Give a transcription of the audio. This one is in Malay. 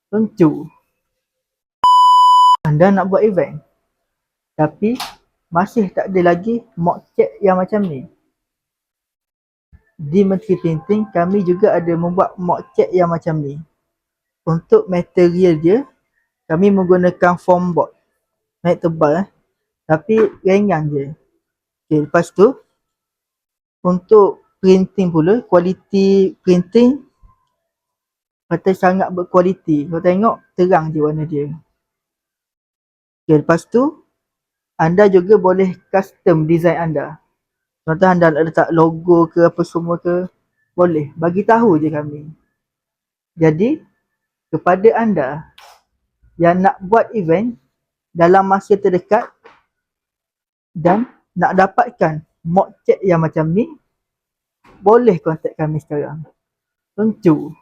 Lucu. Anda nak buat event, tapi masih tak ada lagi mock chat yang macam ni. Di Menteri Printing, kami juga ada membuat mock chat yang macam ni. Untuk material dia, kami menggunakan foam board. Naik tebal tapi ringan je. Okay, lepas tu, untuk printing pula, kualiti printing kata sangat berkualiti. Kau tengok, terang je warna dia. Okay, lepas tu, anda juga boleh custom design anda. Contoh anda nak letak logo ke apa semua ke, boleh. Bagi tahu je kami. Jadi, kepada anda yang nak buat event dalam masa terdekat dan nak dapatkan mock chat yang macam ni, boleh contact kami sekarang. Lucu.